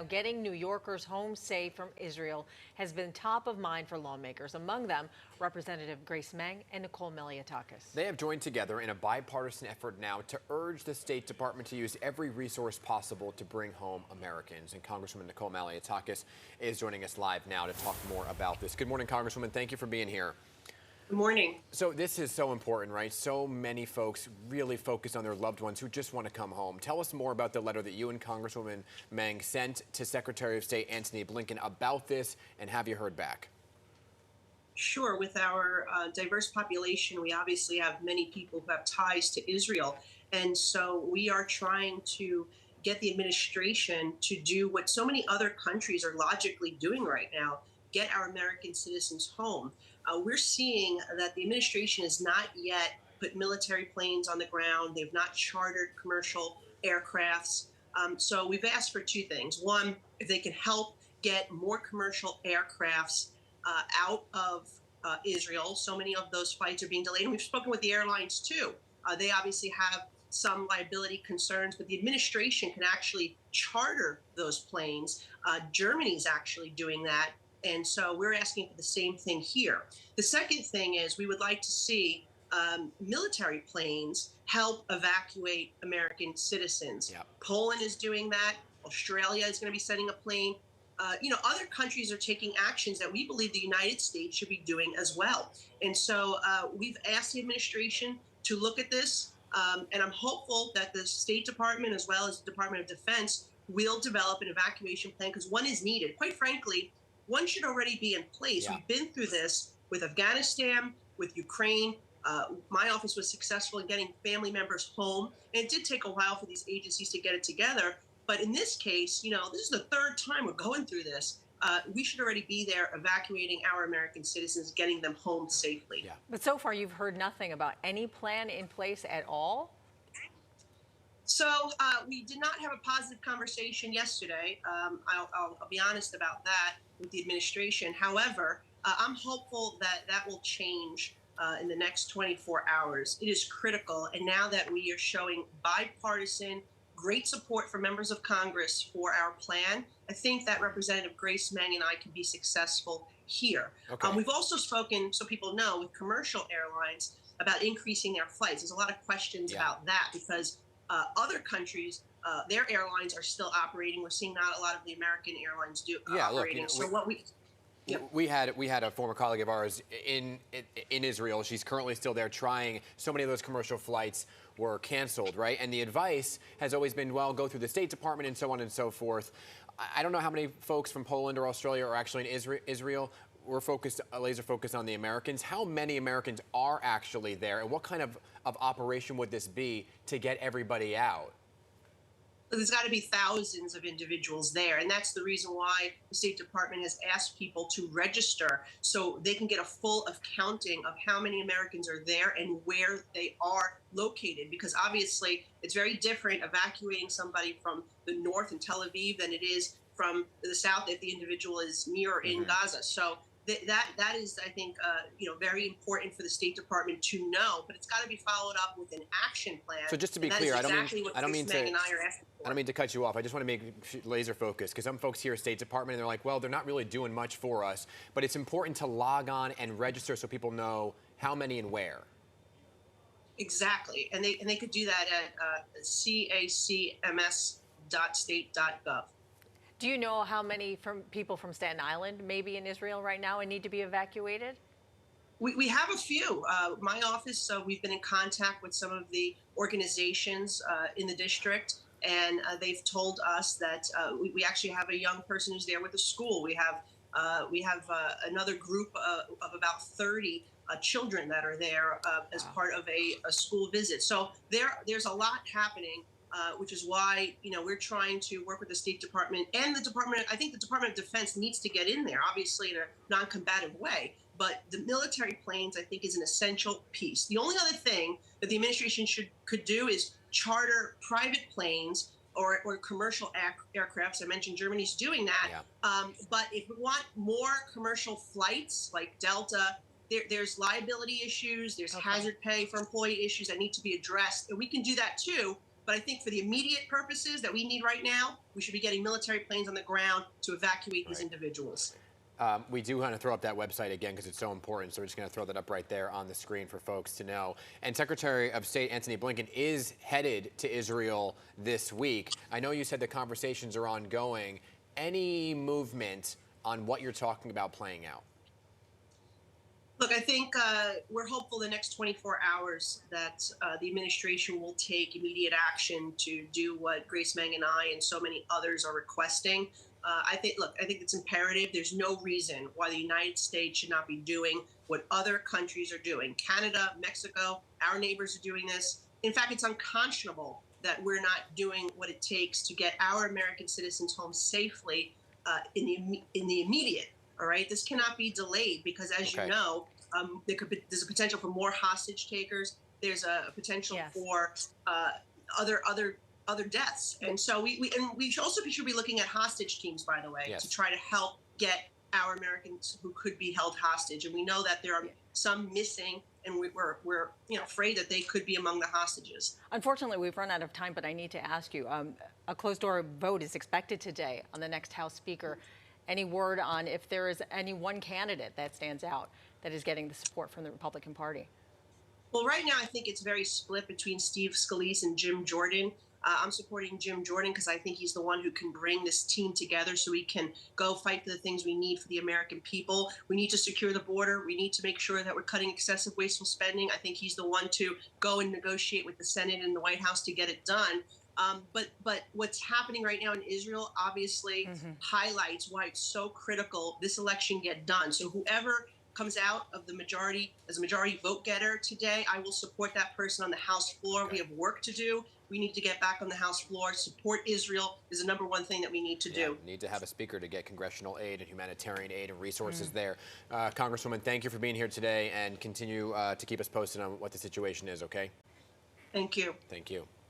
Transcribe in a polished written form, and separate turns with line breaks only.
Getting New Yorkers home safe from Israel has been top of mind for lawmakers, among them Representative Grace Meng and Nicole Malliotakis.
They have joined together in a bipartisan effort now to urge the State Department to use every resource possible to bring home Americans. And Congresswoman Nicole Malliotakis is joining us live now to talk more about this. Good morning, Congresswoman. Thank you for being here.
Good morning.
So this is so important, right? So many folks really focus on their loved ones who just want to come home. Tell us more about the letter that you and Congresswoman Meng sent to Secretary of State Antony Blinken about this, and have you heard back?
Sure. With our diverse population, we obviously have many people who have ties to Israel. And so we are trying to get the administration to do what so many other countries are logically doing right now, get our American citizens home. We're seeing that the administration has not yet put military planes on the ground. They've not chartered commercial aircrafts. So we've asked for two things. One, if they can help get more commercial aircrafts out of Israel. So many of those flights are being delayed. And we've spoken with the airlines too. They obviously have some liability concerns, but the administration can actually charter those planes. Germany's actually doing that. And so we're asking for the same thing here. The second thing is we would like to see military planes help evacuate American citizens.
Yep.
Poland is doing that. Australia is going to be sending a plane. Other countries are taking actions that we believe the United States should be doing as well. And so we've asked the administration to look at this. And I'm hopeful that the State Department, as well as the Department of Defense, will develop an evacuation plan because one is needed. Quite frankly, one should already be in place.
Yeah.
We've been through this with Afghanistan, with Ukraine. My office was successful in getting family members home. And it did take a while for these agencies to get it together. But in this case, this is the third time we're going through this. We should already be there evacuating our American citizens, getting them home safely.
Yeah.
But so far, you've heard nothing about any plan in place at all?
So we did not have a positive conversation yesterday. I'll be honest about that with the administration. However, I'm hopeful that that will change in the next 24 hours. It is critical. And now that we are showing bipartisan, great support for members of Congress for our plan, I think that Representative Grace Meng and I can be successful here.
Okay.
We've also spoken, so people know, with commercial airlines about increasing their flights. There's a lot of questions about that because other countries, their airlines are still operating. We're seeing not a lot of the American airlines operating.
We had a former colleague of ours in Israel. She's currently still there trying. So many of those commercial flights were canceled, right? And the advice has always been, well, go through the State Department and so on and so forth. I don't know how many folks from Poland or Australia are actually in Israel. We're laser focused on the Americans. How many Americans are actually there, and what kind of operation would this be to get everybody out?
There's got to be thousands of individuals there. And that's the reason why the State Department has asked people to register so they can get a full accounting of how many Americans are there and where they are located. Because obviously it's very different evacuating somebody from the north in Tel Aviv than it is from the south if the individual is near or in Gaza. So that is, I think, very important for the State Department to know, but it's got to be followed up with an action plan.
So just to be clear, I don't mean to cut you off. I just want to make laser focus because some folks here at State Department, and they're like, well, they're not really doing much for us, but it's important to log on and register so people know how many and where.
Exactly, and they could do that at cacms.state.gov.
Do you know how many people from Staten Island may be in Israel right now and need to be evacuated?
We have a few. My office, we've been in contact with some of the organizations in the district, and they've told us that we actually have a young person who's there with the school. We have another group of about 30 children that are there as part of a school visit. So there's a lot happening. Which is why, we're trying to work with the State Department and the Department. I think the Department of Defense needs to get in there, obviously, in a non-combative way. But the military planes, I think, is an essential piece. The only other thing that the administration could do is charter private planes or commercial aircrafts. I mentioned Germany's doing that.
Yeah.
But if we want more commercial flights like Delta, there's liability issues, there's hazard pay for employee issues that need to be addressed. And we can do that, too. But I think for the immediate purposes that we need right now, we should be getting military planes on the ground to evacuate these individuals.
We do want to throw up that website again because it's so important. So we're just going to throw that up right there on the screen for folks to know. And Secretary of State Antony Blinken is headed to Israel this week. I know you said the conversations are ongoing. Any movement on what you're talking about playing out?
Look, I think we're hopeful the next 24 hours that the administration will take immediate action to do what Grace Meng and I and so many others are requesting. I think it's imperative. There's no reason why the United States should not be doing what other countries are doing. Canada, Mexico, our neighbors are doing this. In fact, it's unconscionable that we're not doing what it takes to get our American citizens home safely in the immediate. All right, this cannot be delayed because, as you know, there's a potential for more hostage takers. There's a potential for other deaths, and so we should be looking at hostage teams, by the way, to try to help get our Americans who could be held hostage. And we know that there are some missing, and we're afraid that they could be among the hostages.
Unfortunately, we've run out of time, but I need to ask you: a closed-door vote is expected today on the next House Speaker. Any word on if there is any one candidate that stands out that is getting the support from the Republican Party?
Well, right now I think it's very split between Steve Scalise and Jim Jordan. I'm supporting Jim Jordan because I think he's the one who can bring this team together so we can go fight for the things we need for the American people. We need to secure the border. We need to make sure that we're cutting excessive wasteful spending. I think he's the one to go and negotiate with the Senate and the White House to get it done. But what's happening right now in Israel obviously highlights why it's so critical this election get done. So whoever comes out of the majority as a majority vote getter today, I will support that person on the House floor. We have work to do. We need to get back on the House floor. Support Israel is the number one thing that we need to do.
We need to have a speaker to get congressional aid and humanitarian aid and resources there. Congresswoman, thank you for being here today, and continue to keep us posted on what the situation is, okay?
Thank you.
Thank you.